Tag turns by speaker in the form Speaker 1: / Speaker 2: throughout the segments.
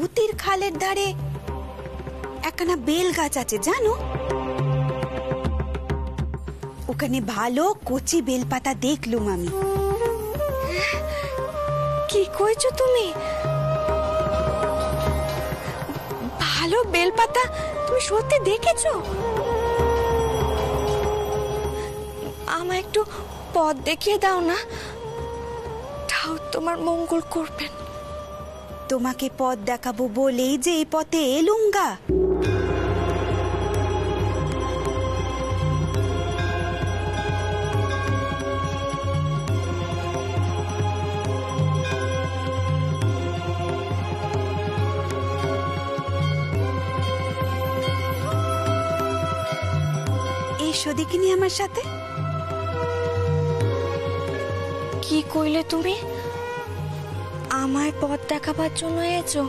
Speaker 1: ভূতির খালের ধারে একখানা বেল গাছ আছে জানো? ওখানে ভালো কচি বেলপাতা দেখলুম আমি।
Speaker 2: কি কইছো তুমি? ভালো বেলপাতা তুমি সত্যি দেখেছো? আমায় একটু পথ দেখিয়ে দাও না, ঠাকুর তোমার মঙ্গল করবেন।
Speaker 1: তোমাকে পথ দেখাবো বলেই যে এই পথে এলুঙ্গা। এসো দেখিনি আমার সাথে।
Speaker 2: কি কইলে তুমি? আমায় পথ দেখাবার জন্য এসো?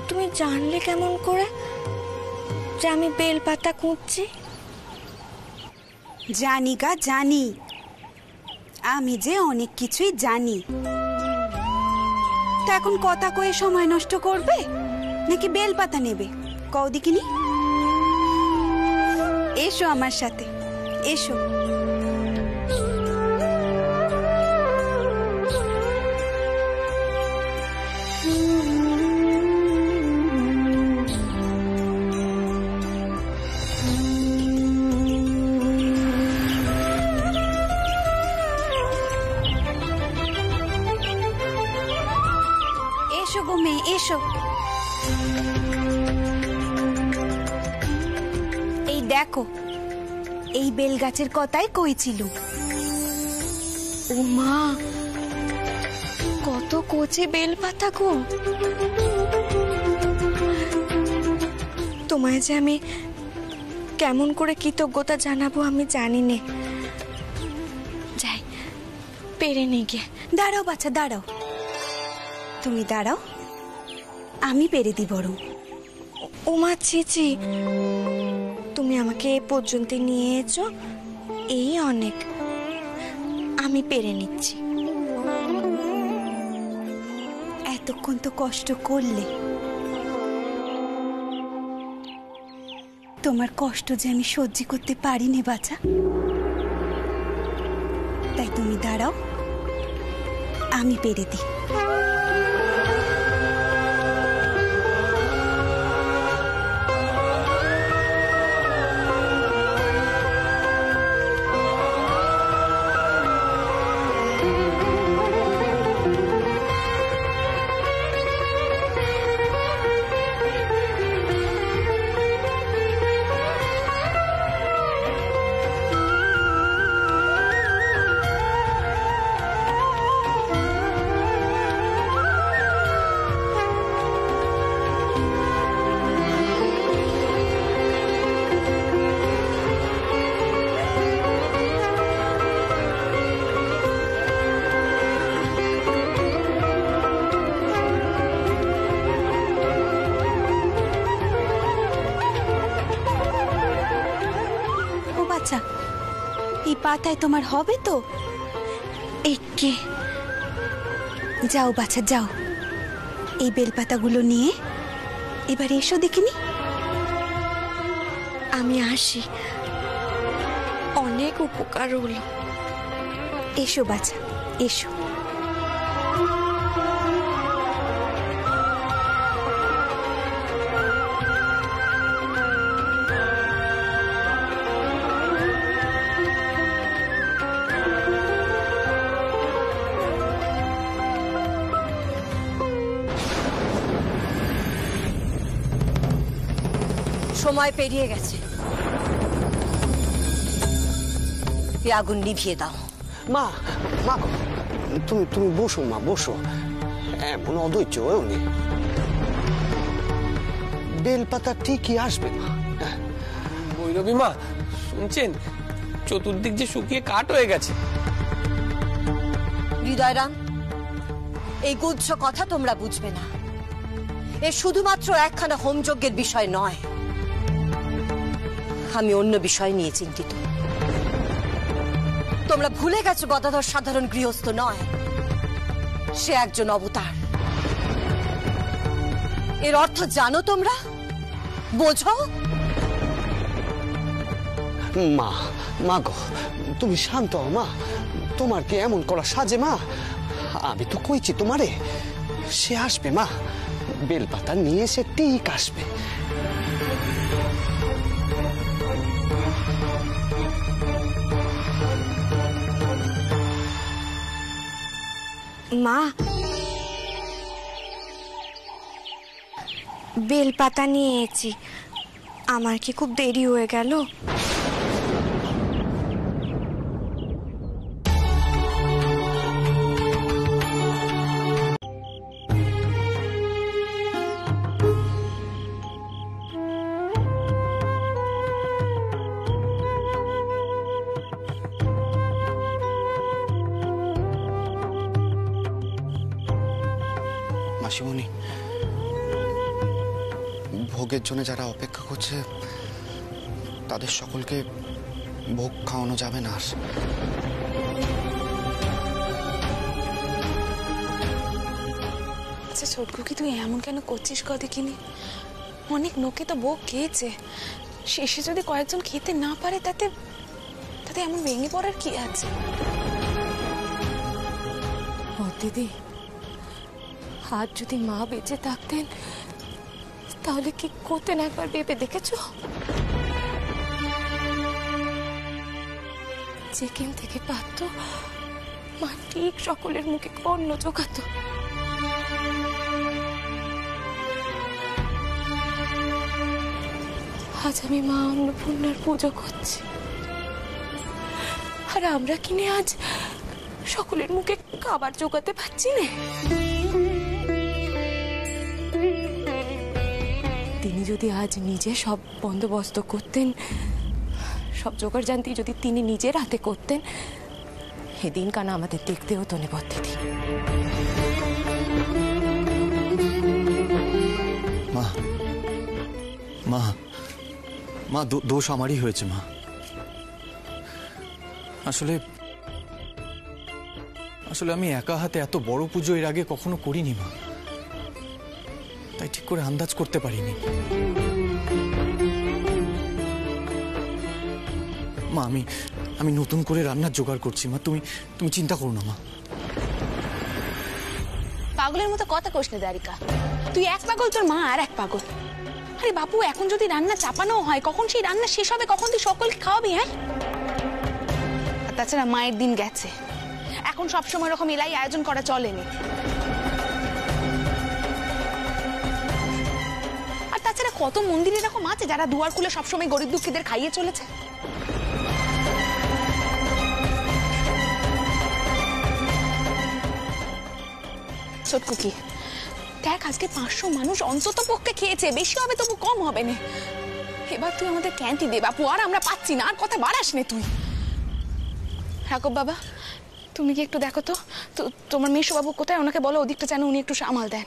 Speaker 2: তুমি জানলে কেমন করে যে আমি বেলপাতা খুঁজছি?
Speaker 1: জানি গা জানি, আমি যে অনেক কিছুই জানি। তা এখন কথা কয়ে সময় নষ্ট করবে নাকি বেলপাতা নেবে কও দেখিনি? এসো আমার সাথে, এসো। এসো গো মেয়ে, এসো। এই দেখো, এই বেল গাছের কথাই কইছিল।
Speaker 2: ও মা, কত কচি বেলপাতা গো! তোমায় যে আমি কেমন করে কৃতজ্ঞতা জানাবো আমি জানি নে। যাই, পেরে নিয়ে গিয়ে।
Speaker 1: দাঁড়াও বাচ্চা, দাঁড়াও। তুমি দাঁড়াও, আমি পেরে দি বরং।
Speaker 2: ও মা, ছি, তুমি আমাকে এ পর্যন্ত নিয়ে এসো, এই অনেক। আমি পেরে নিচ্ছি।
Speaker 1: এতক্ষণ তো কষ্ট করলে, তোমার কষ্ট যে আমি সহ্য করতে পারিনি বাছা। তাই তুমি দাঁড়াও, আমি পেরে দিই। এই পাতায় তোমার হবে তো?
Speaker 2: একে
Speaker 1: যাও বাছা, যাও। এই বেলপাতাগুলো নিয়ে এবার এসো দেখিনি।
Speaker 2: আমি আসি, অনেক উপকার হলো।
Speaker 1: এসো বাছা, এসো।
Speaker 3: সময় পেরিয়ে গেছে, আগুন নিভিয়ে দাও।
Speaker 4: মা, মা, তুমি বসো মা, বসো। এমন অধৈর্য হয়েও নি। বেলপাতা ঠিকই আসবে মা।
Speaker 5: ভৈরবী মা, শুনছেন? চতুর্দিক যে শুকিয়ে কাঠ হয়ে গেছে।
Speaker 3: হৃদয়রাম, এই গুচ্ছ কথা তোমরা বুঝবে না। এ শুধুমাত্র একখানা হোমযজ্ঞের বিষয় নয়, আমি অন্য বিষয় নিয়ে চিন্তিত। তোমরা ভুলে গেছো গদাধর সাধারণ গৃহস্থ নয়, সে একজন অবতার। এর অর্থ জানো তোমরা? বোঝো?
Speaker 4: মা, মা গো, তুমি শান্ত হও মা। তোমার কি এমন করা সাজে মা? আমি তো কইছি তোমারে, সে আসবে মা, বেলপাতা নিয়ে সে ঠিক আসবে।
Speaker 2: মা, বেলপাতা নিয়ে এসেছি। আমার কি খুব দেরি হয়ে গেল?
Speaker 6: মাসিমণি, ভোগের জন্য যারা অপেক্ষা করছে তাদের সকলকে ভোগ খাওয়ানো যাবে না আর।
Speaker 7: আচ্ছা ছোটকু, কি তুই এমন কেন করছিস দেখিনি? অনেক লোকে তো ভোগ খেয়েছে, শেষে যদি কয়েকজন খেতে না পারে তাতে তাতে এমন ভেঙে পড়ার কি আছে? দিদি, আজ যদি মা বেঁচে থাকতেন তাহলে কি করতেন একবার ভেবে দেখেছো? যেখান থেকে পারত মা ঠিক সকলের মুখে অন্ন জোগাত। আজ আমি মা অন্নপূর্ণার পুজো করছি, আর আমরা কিনে আজ সকলের মুখে খাবার জোগাতে পারছি না। তিনি যদি আজ নিজে সব বন্দোবস্ত করতেন, সব জোগাড় জানতি যদি তিনি নিজের হাতে করতেন, সেদিন কানা আমাদের দেখতে হতো না বদ্দিদি।
Speaker 6: মা, মা, মা, দোষ আমারই হয়েছে মা। আসলে আমি একা হাতে এত বড় পুজো এর আগে কখনো করিনি মা, তাই ঠিক করে আন্দাজ করতে পারিনি। মা, আমি নতুন করে রান্নার জোগাড় করছি মা, তুমি চিন্তা করো না মা।
Speaker 7: পাগলের মতো কথা কোস না দ্বারিকা, তুই এক পাগল, তোর মা আর এক পাগল। আরে বাপু, এখন যদি রান্না চাপানো হয়, কখন সেই রান্না শেষ হবে, কখন তুই সকলকে খাওয়াবি? হ্যাঁ, আর তাছাড়া মায়ের দিন গেছে, এখন সবসময় এরকম এলাই আয়োজন করা চলেনি। আর তাছাড়া কত মন্দির এরকম আছে যারা দুয়ার খুলে সবসময় গরিব দুঃখীদের খাইয়ে চলেছে। ছোটকু, কি দেখ, আজকে 500 মানুষ অন্তত পক্ষে খেয়েছে, বেশি হবে তবু কম হবে না। এবার তুই আমাদের ক্যান্টি দে বাপু, আর আমরা পাচ্ছি না, আর কথা বাড়াস নে তুই। রাঘব বাবা, তুমি কি একটু দেখো তো তোমার মেশো বাবু কোথায়, ওনাকে বলো ওদিকটা যেন উনি একটু সামাল দেন।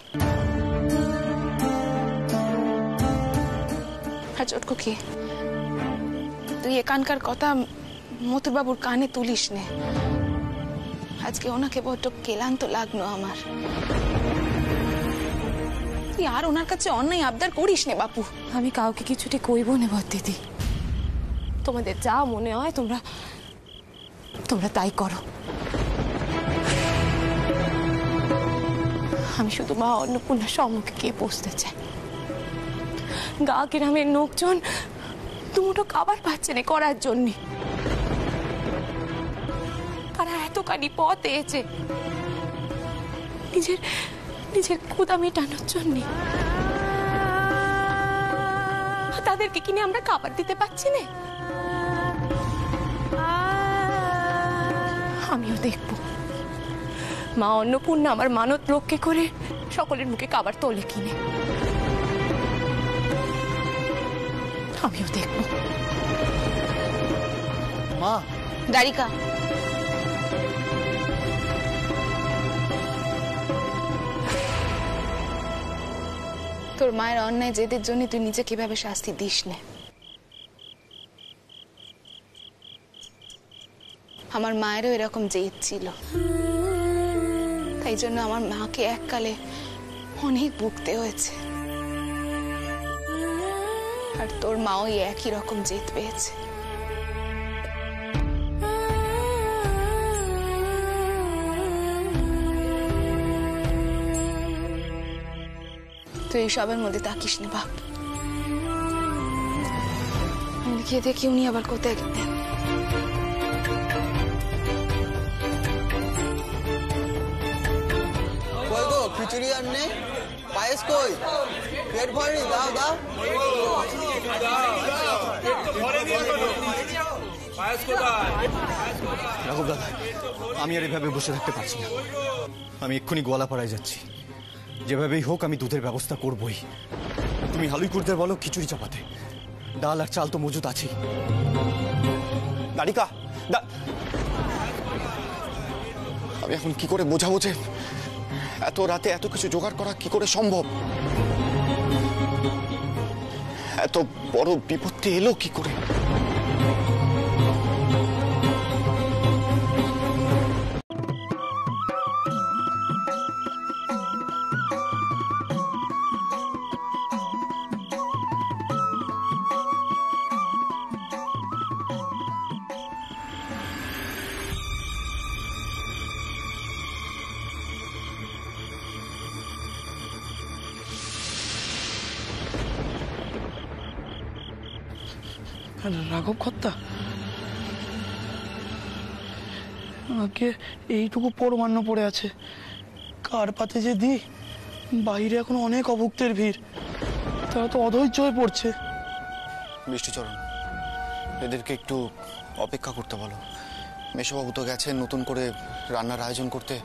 Speaker 7: হ্যাঁ ছোটকু, কি তুই এখানকার কথা মথুর বাবুর কানে তুলিস নে, আজকে ওনাকে বড্ড ক্লান্ত লাগলো আমার। তুই আর ওনার কাছে অন্যায় আবদার করিস নে বাপু। আমি কাউকে কিছুটি কইব না বদ্দিদি, তোমাদের যা মনে হয় তোমরা তাই করো। আমি শুধু মা অন্নপূর্ণার সম্মুখে গিয়ে বসতে চাই। গা গ্রামের লোকজন দুমুঠো খাবার পাচ্ছে না করার জন্য, তারা এতখানি পথ এসেছে নিজের ক্ষুধা মেটানোর জন্য, তাদেরকে কিনে আমরা খাবার দিতে পারছি না। আমিও দেখব মা অন্নপূর্ণা আমার মানত রক্ষে করে সকলের মুখে খাবার তোলে কিনে, আমিও দেখব।
Speaker 6: মা,
Speaker 7: দ্বারিকা, তোর মায়ের অন্যায় জেদের জন্য তুই নিজে কিভাবে শাস্তি দিস নে। আমার মায়েরও এরকম জেদ ছিল, তাই জন্য আমার মাকে এককালে অনেক ভুগতে হয়েছে। আর তোর মাও এই একই রকম জেদ পেয়েছে। তুই এইসবের মধ্যে তাকিস না বাপ। গিয়ে দেখি উনি আবার কোথায় গেলেন।
Speaker 8: কই গো খিচুড়ি আর নেই, পায়েস কই, পেট ভরেনি, দাও দাও।
Speaker 6: রাঘব দাদা, আমি আর এভাবে বসে থাকতে পারছি না। আমি এক্ষুনি গোয়ালাপাড়ায় যাচ্ছি। যেভাবেই হোক আমি দুধের ব্যবস্থা করবই। তুমি হালুইকুরদের বলো খিচুড়ি চাপাতে, ডাল আর চাল তো মজুদ আছেই। দাঁড়িকা, আমি এখন কি করে বোঝাবো যে এত রাতে এত কিছু জোগাড় করা কি করে সম্ভব? এত বড় বিপত্তি এলো কি করে?
Speaker 9: রাঘব কর্তা, আগে এইটুকু পরমান্ন পড়ে আছে, কার পাতে যে দি। বাইরে এখন অনেক অভুক্তের ভিড়, তারা তো অধৈর্য হয়ে পড়ছে।
Speaker 6: বৃষ্টিচরণ, এদেরকে একটু অপেক্ষা করতে বলো। মেশোবাবু তো গেছেন নতুন করে রান্নার আয়োজন করতে,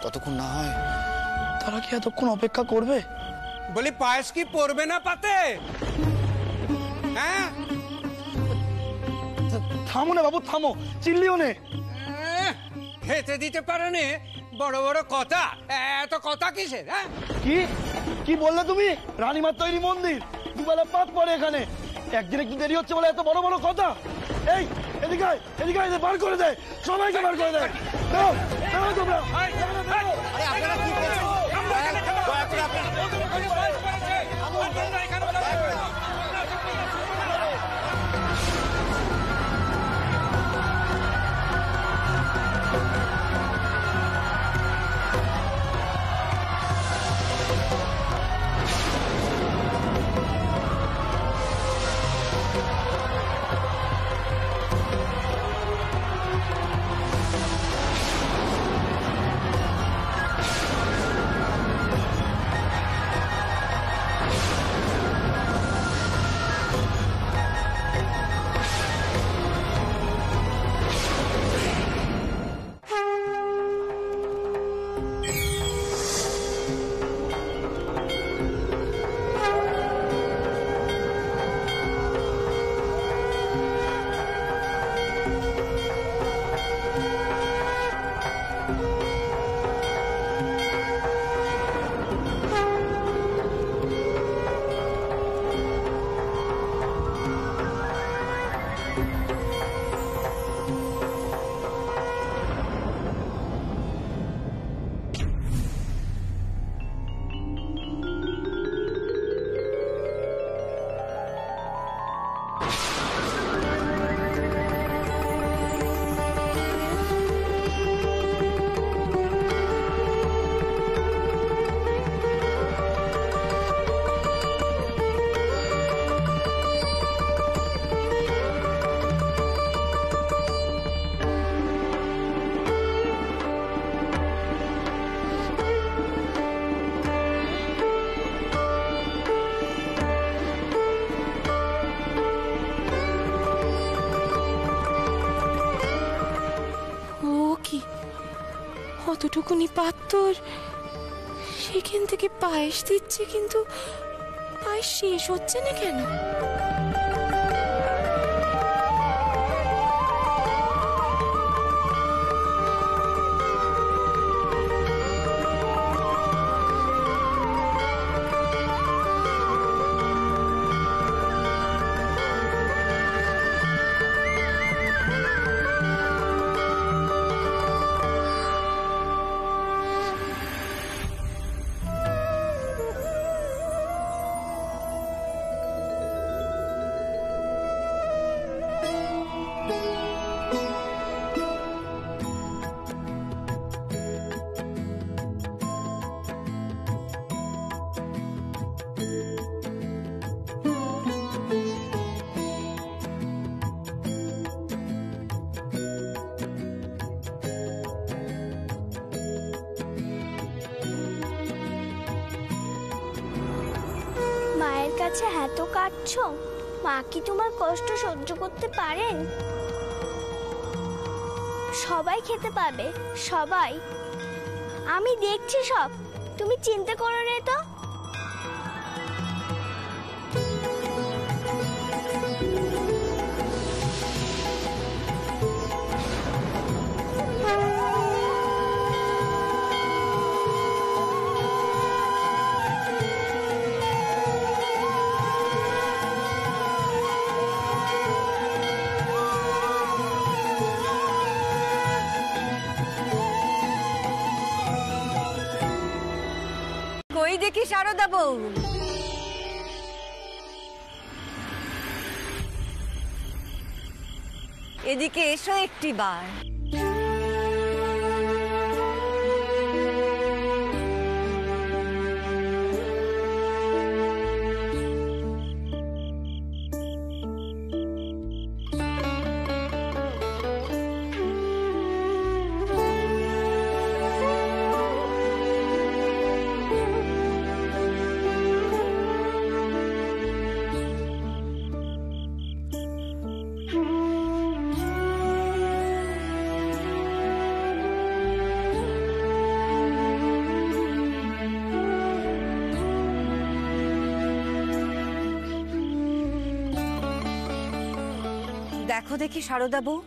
Speaker 6: ততক্ষণ না হয়।
Speaker 9: তারা কি এতক্ষণ অপেক্ষা করবে?
Speaker 5: বলি পায়েস কি পড়বে না পাতে? হ্যাঁ,
Speaker 9: থামো না বাবু, থামো, চিল্লিও নে।
Speaker 5: খেতে দিতে পারে নে, বড় বড় কথা, এত কথা কিসের? হ্যাঁ,
Speaker 9: কি কি বললে তুমি? রানীমার তৈরি মন্দির, দুবেলা পাত পড়ে এখানে, একদিন একটু দেরি হচ্ছে বলে এত বড় বড় কথা? এই এদিকে আয়, এদিকে আয়, বার করে দেয়, সবাইকে বার করে দেয়। দাও, দাও তোমরা।
Speaker 2: কতটুকুনি পাত্তর, সেখান থেকে পায়েস দিচ্ছে, কিন্তু পায়েস শেষ হচ্ছে না কেন?
Speaker 10: কাছে এত কাঁদছো? মা কি তোমার কষ্ট সহ্য করতে পারেন? সবাই খেতে পাবে, সবাই। আমি দেখছি সব, তুমি চিন্তা করো না তো।
Speaker 3: কই দেখি সারদা বউ, এদিকে এসো একটি বার। দেখো দেখি সারদা বউ,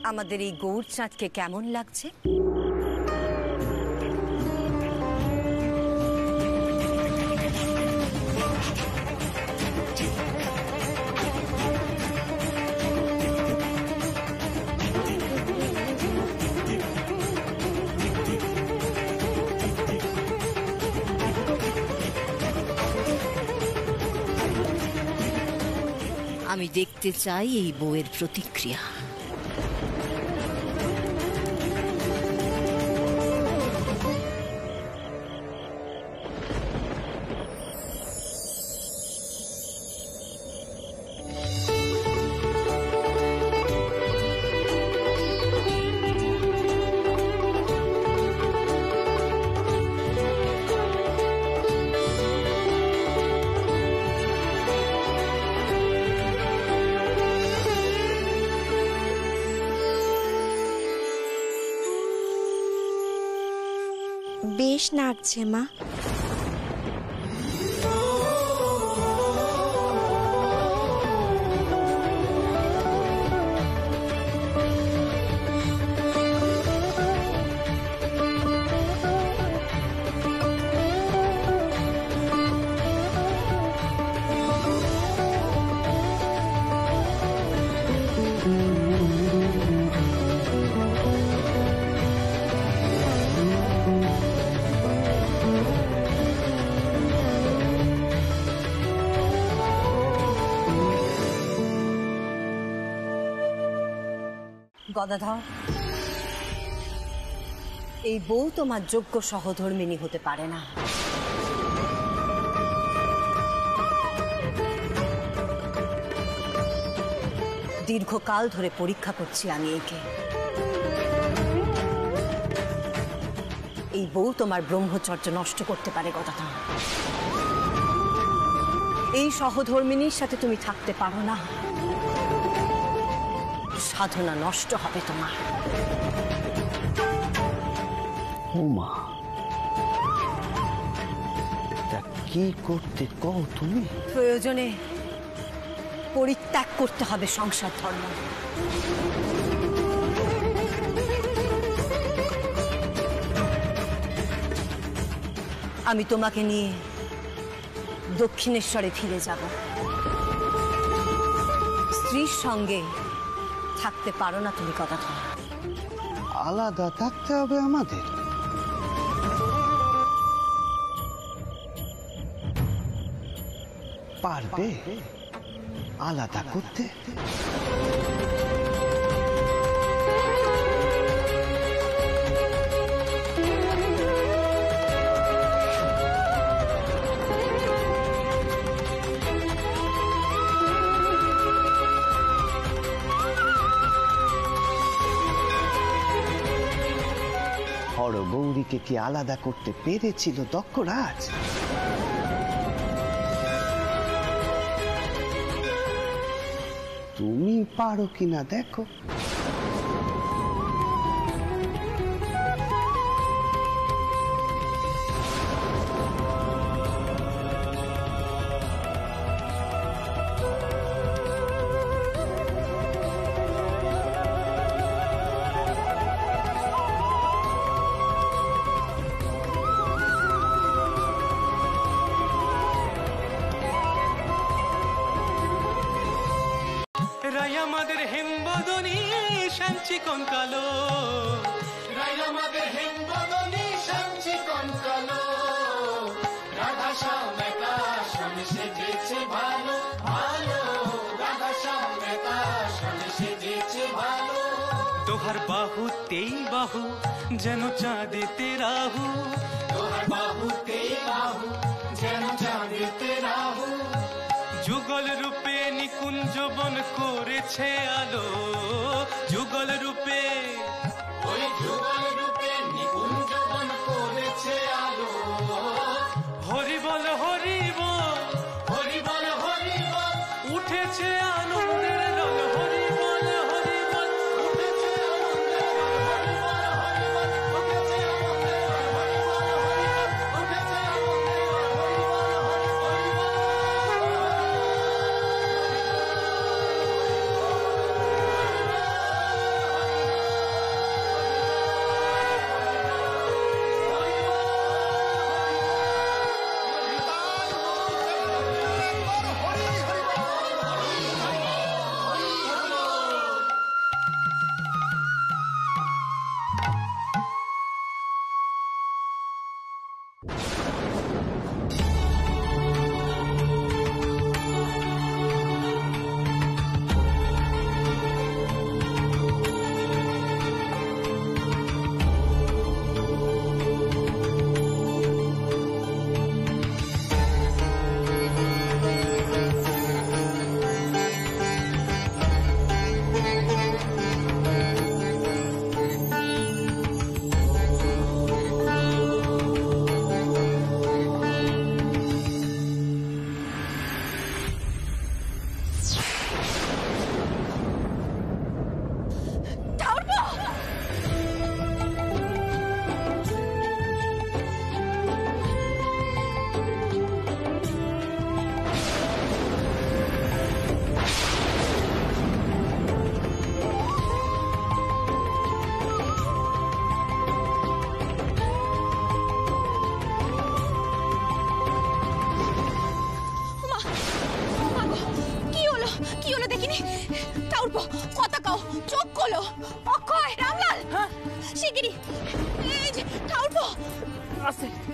Speaker 3: আমাদের এই গৌর চাঁদকে কেমন লাগছে? আমি দেখতে চাই এই বউয়ের প্রতিক্রিয়া।
Speaker 2: বেশ নাচছে মা।
Speaker 3: গদাধর, এই বউ তোমার যোগ্য সহধর্মিণী হতে পারে না। দীর্ঘকাল ধরে পরীক্ষা করছি আমি একে। এই বউ তোমার ব্রহ্মচর্য নষ্ট করতে পারে গদাধর। এই সহধর্মিণীর সাথে তুমি থাকতে পারো না, সাধনা নষ্ট হবে তোমার।
Speaker 4: ও মা, তা কি করতে কও তুমি?
Speaker 3: প্রয়োজনে পরিত্যাগ করতে হবে সংসার ধর্ম। আমি তোমাকে নিয়ে দক্ষিণেশ্বরে ফিরে যাব। স্ত্রীর সঙ্গে থাকতে পারো না তুমি গদাধর।
Speaker 4: আলাদা থাকতে হবে আমাদের? পারবে আলাদা করতে? হরগৌরীকে কি আলাদা করতে পেরেছিল দক্ষরাজ? তুমি পারো কিনা দেখো।
Speaker 11: আমাদের হেমবদনী শাঞ্চি কঙ্কালো, রাই আমাদের হেমবদনী শাঞ্চি কঙ্কালো, রাধা শ্যাম একা স্বামী সেজেছে ভালো ভালো, রাধা শ্যাম একা স্বামী সেজেছে ভালো। তোহার বাহুতেই বাহু যেন চাঁদেতে রাহু, তোহার বাহুতেই বাহু যেন চাঁদেতে রাহু, যুগল রূপে নিকুঞ্জ বন করেছে আলো, যুগল রূপে ওই যুগল রূপে নিকুঞ্জ বন করেছে আলো। হরি বল হরি বল, হরি বল হরি বল, উঠেছে আনন্দের রঙ, হরি বল হরি বল, উঠেছে আনন্দের রঙ, হরি বল হরি বল, উঠেছে আনন্দের রঙ, হরি বল হরি বল, উঠেছে আনন্দের রঙ, হরি বল হরি বল।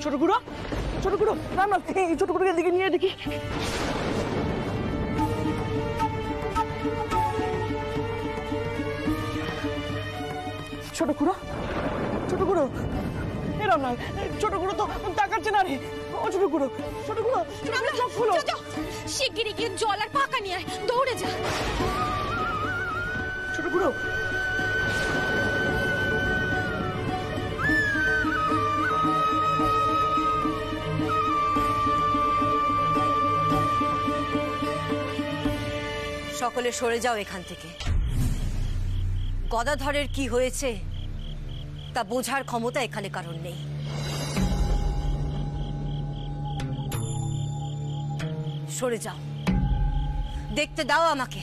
Speaker 9: ছোট গুঁড়ো, ছোট গুঁড়ো, না না এই ছোট গুঁড়োকে দিকে নিয়ে দেখি। ছোট গুঁড়ো, ছোট গুঁড়ো, এরম না, ছোট গুঁড়ো তো তাকাচ্ছে না রে। ও ছোট গুঁড়ো, ছোট গুঁড়ো, চোখ খুলো।
Speaker 7: শিগগিরই গিয়ে জল আর পাকা নিয়ে আয়, দৌড়ে যা।
Speaker 9: ছোট গুঁড়ো,
Speaker 3: সকলে সরে যাও এখান থেকে। গদাধরের কি হয়েছে তা বোঝার ক্ষমতা এখানে কারণ নেই। সরে যাও, দেখতে দাও আমাকে।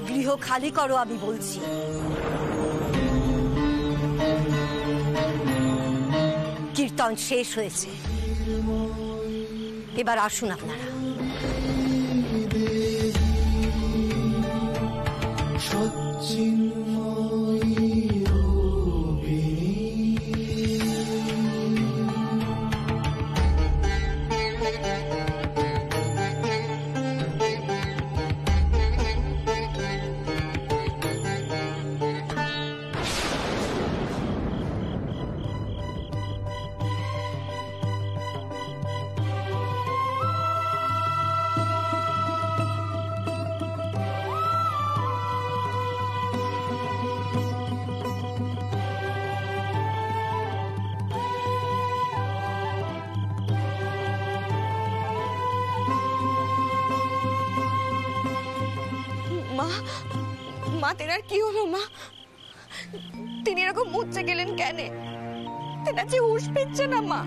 Speaker 3: গৃহ খালি করো আমি বলছি। কীর্তন শেষ হয়েছে, এবার আসুন আপনারা।
Speaker 2: মা মা তেনার কি হলো মা? তিনি এরকম মুচ্ছে গেলেন কেন? তেনার যে হুঁশ ফিরছে না মা।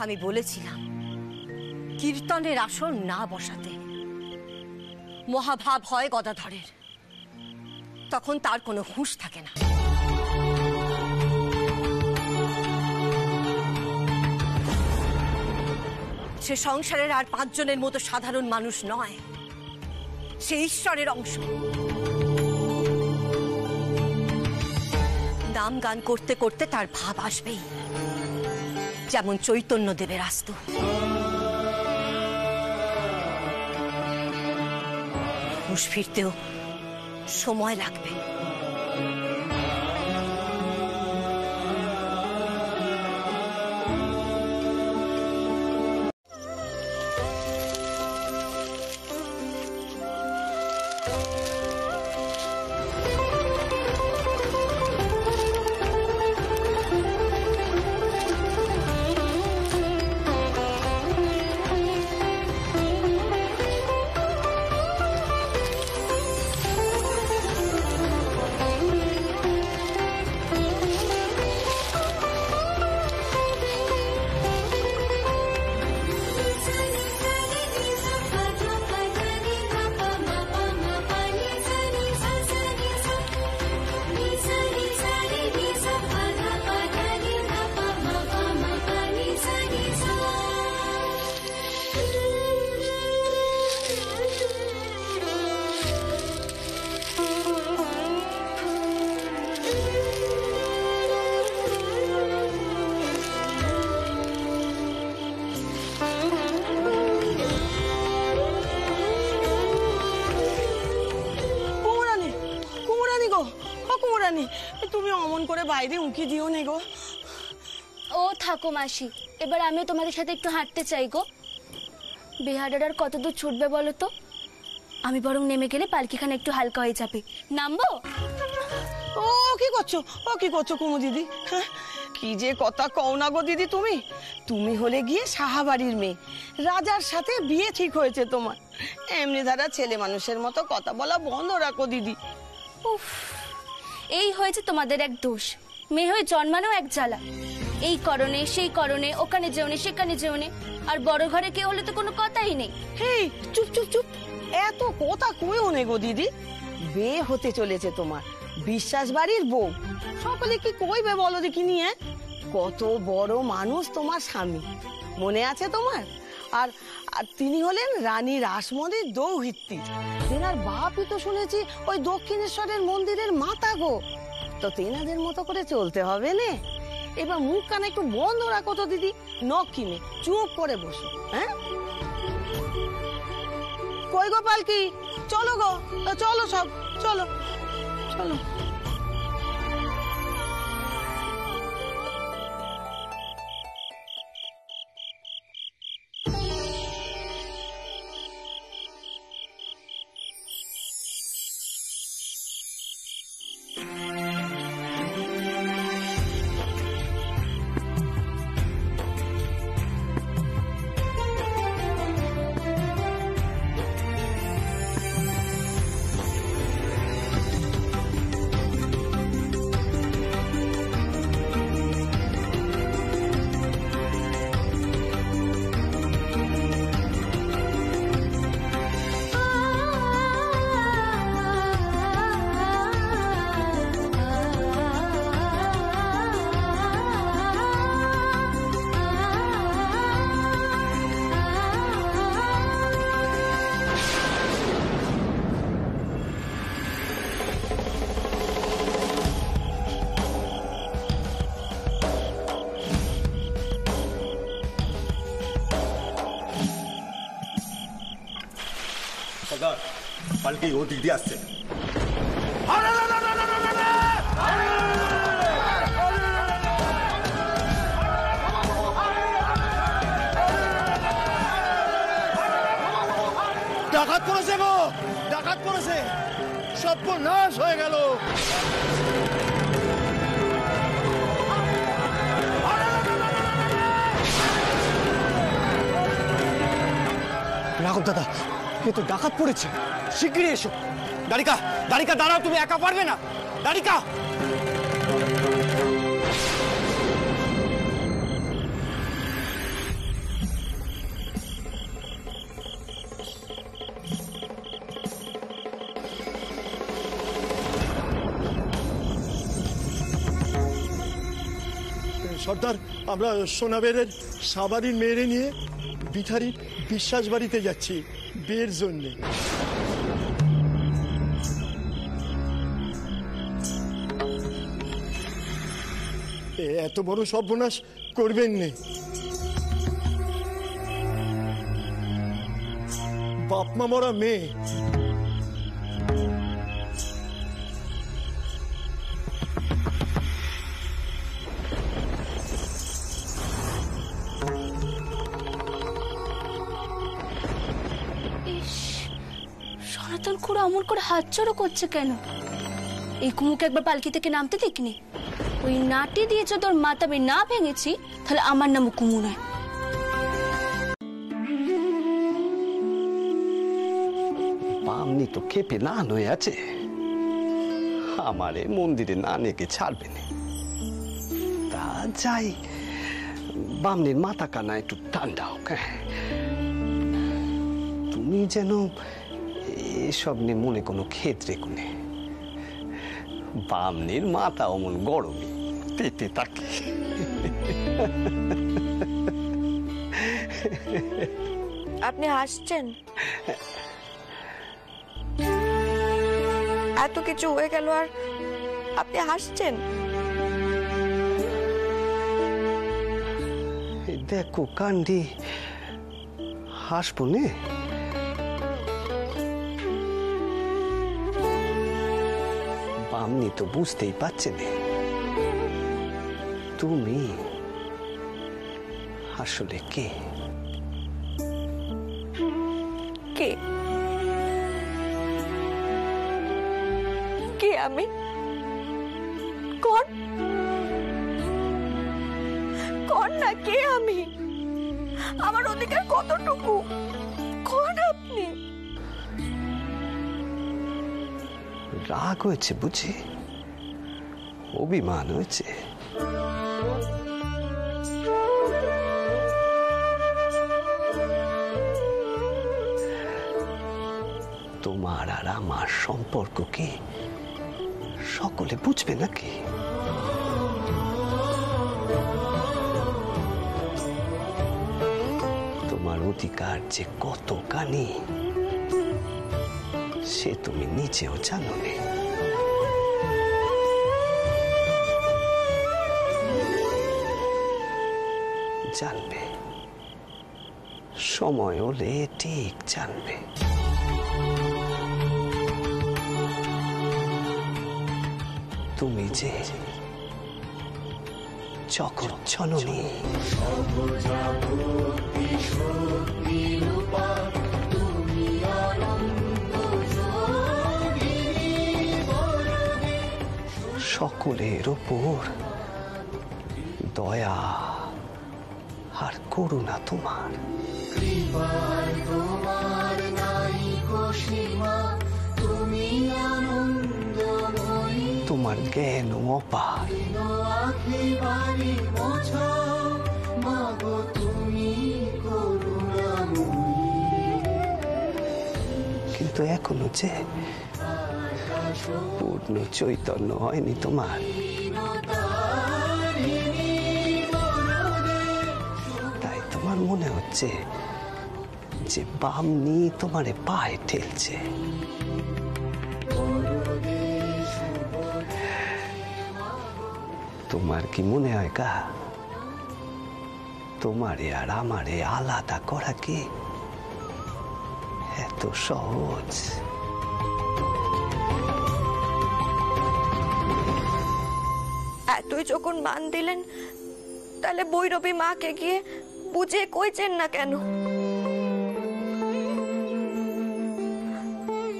Speaker 3: আমি বলেছিলাম কীর্তনের আসর না বসাতে। মহাভাব হয় গদাধরের, তখন তার কোনো হুঁশ থাকে না। সে সংসারের আর 5 জনের মতো সাধারণ মানুষ নয়, সে ঈশ্বরের অংশ। নাম গান করতে করতে তার ভাব আসবেই, যেমন চৈতন্য দেবের আসতো। হুঁশ ফিরতেও সময় লাগবে।
Speaker 2: তুমি অমন করে বাইরে উঁকি দিও নে গো।
Speaker 10: ও থাকো মাসি, এবার আমিও তোমাদের সাথে একটু হাঁটতে চাই গো। বেহারার আর কত দূর ছুটবে বলো তো? আমি বরং নেমে গেলে পালকিখানা একটু হালকা হয়ে যাবে। নামবো?
Speaker 2: ও কি করছো, ও কি করছো কুমু দিদি? কি যে কথা কও না গো দিদি তুমি। তুমি হলে গিয়ে সাহাবাড়ির মেয়ে, রাজার সাথে বিয়ে ঠিক হয়েছে তোমার। এমনি ধারা ছেলে মানুষের মতো কথা বলা বন্ধ রাখো দিদি।
Speaker 10: উফ, এই হয়েছে তোমাদের এক দোষ। মেয়ে হয়ে জন্মানো এক জ্বালা। এই করণে সেই করণে, ওখানে যেওনে সেখানে যেওনে। আর বড় ঘরে কেউ হলে তো কোনো কথাই নেই।
Speaker 2: হেই চুপ চুপ চুপ, এত কথা কইও নে গো দিদি। বিয়ে হতে চলেছে তোমার, বিশ্বাস বাড়ির বউ। সকলে কি কইবে বলো দেখি নিয়ে? কত বড় মানুষ তোমার স্বামী, মনে আছে তোমার? আর আর তিনি হলেন রানী রাসমণির দৌহিত্রী। তেনার বাপই তো শুনেছি ওই দক্ষিণেশ্বরের মন্দিরের মাতা গো। তো তেনাদের মতো করে চলতে হবে না। এবার মুখ কানে একটু বন্ধ রাখো তো দিদি, নখ কিনে চুপ করে বসো। হ্যাঁ কই গো পালকি, চলো গো, চলো সব, চলো চলো।
Speaker 9: পালকি ও দিদি আসছে। ডাকাত করেছে গো, ডাকাত করেছে, সর্বনাশ হয়ে গেল। রাঘব দাদা,
Speaker 6: এ তো ডাকাত পড়েছে, শিগগিরই এসো। দাঁড়িকা, দাঁড়িকা দাঁড়াও, তুমি একা পারবে না। দাঁড়িকা,
Speaker 9: সর্দার, আমরা সোনাবেরের সাবারির মেয়েরে নিয়ে বিথারি বিশ্বাস বাড়িতে যাচ্ছি বিয়ের জন্যে। এত বড় সর্বনাশ করবেন নে। বাপমা মরা মেয়ে,
Speaker 10: সনাতন খুড়ো অমন করে হাত জড়ো করছে কেন? এই কুমুকে একবার পালকি থেকে নামতে দেখিনি? ওই নাটি দিয়ে যদি ওর মাথা আমি না ভেঙেছি, তাহলে আমার নামও কুমু নয়।
Speaker 4: বামনি তো খেপে না হয়ে আছে, আমারে মন্দিরে না নেকে ছাড়বে না। তা যাই, বামনির মাথা কানা একটু ঠান্ডা হোক। তুমি যেন এসব নিয়ে মনে কোনো ক্ষেত্রে কোনে, বামনির মাথা অমন গরমে পেতে থাকে।
Speaker 12: আপনি হাসছেন? এত কিছু হয়ে গেল আর আপনি হাসছেন?
Speaker 4: দেখো কান্দি, হাসবো নে? বামনি তো বুঝতেই পারছে না তুমি আসলে কে।
Speaker 12: কে? কে আমি? কোন কোন না কে আমি? আমার অধিকার কতটুকু? কোন আপনি?
Speaker 4: রাগ হয়েছে বুঝি, অভিমান হয়েছে। তোমার আর আমার সম্পর্ক কি সকলে বুঝবে নাকি? তোমার অধিকার যে কত কানি সে তুমি নিজেও জানো না। জানবে, সময় হলে ঠিক জানবে। তুমি যে জগৎ জননী। সকলের উপর দয়া আর করুণা তোমার। তোমার জ্ঞান অপার। কিন্তু এখনো যে পূর্ণ চৈতন্য হয়নি তোমার। তাই তোমার মনে হচ্ছে যে বামনি তোমারে পায়ে ঠেলছে। তোমার কি মনে হয় কা তোমারে আর আমারে আলাদা করা কি এত সহজ?
Speaker 12: এতই যখন মান দিলেন, তাহলে বৈরবী মাকে গিয়ে বুঝিয়ে কইছেন না কেন?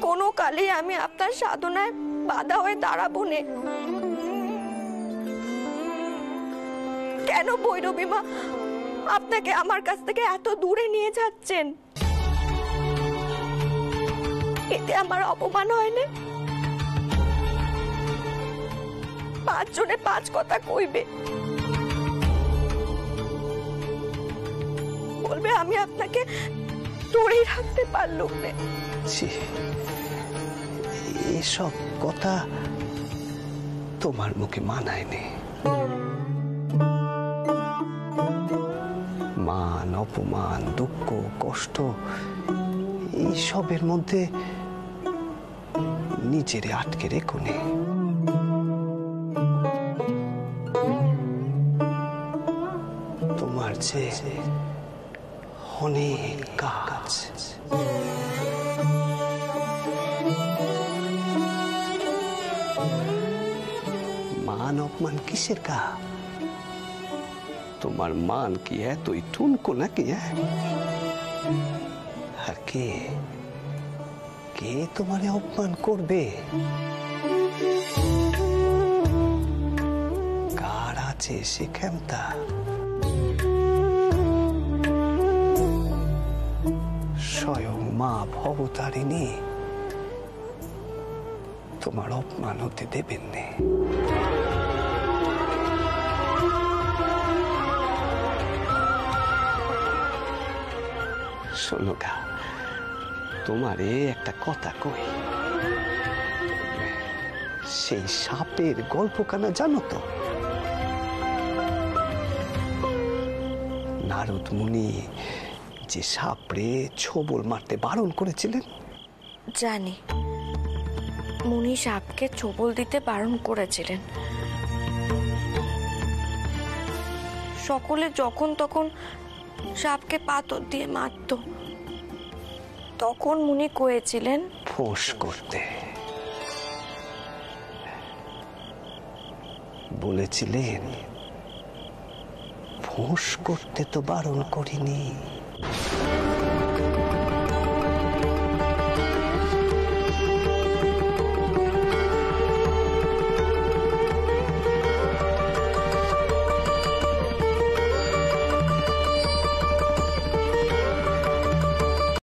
Speaker 12: কোনো কালে আমি আপনার সাধনায় বাধা হয়ে দাঁড়াবো নে। কেন বৈরবী মা আপনাকে আমার কাছ থেকে এত দূরে নিয়ে যাচ্ছেন? এতে আমার অপমান হয় না? 5 জনে 5 কথা কইবে, বলবে আমি আপনাকে ধরেই রাখতে পারলুম না।
Speaker 4: এসব কথা তোমার মুখে মানায়নি। মান, অপমান, দুঃখ, কষ্ট এইসবের মধ্যে নিজেরে আটকে রেখো নে। তোমার যে অনেক কাজ। মান অপমান কিসের কা? তোমার মান কি এতই ঠুনকো নাকি? আর কে কে তোমারে অপমান করবে? কার আছে সে ক্ষমতা? স্বয়ং মা ভবতারিণী তোমার অপমান হতে দেবেন না। শোনো গা, তোমারে একটা কথা কই। সেই সাপের গল্পখানা জানো তো? নারদ মুনি যে সাপরে ছোবল মারতে বারণ করেছিলেন।
Speaker 12: জানি, মুনি সাপকে ছোবল দিতে বারণ করেছিলেন। সকলে যখন তখন সাপকে পাথর দিয়ে মারত, তখন মুনি কয়েছিলেন
Speaker 4: ফোঁস করতে। বলেছিলেন ফোঁস করতে তো বারণ করিনি,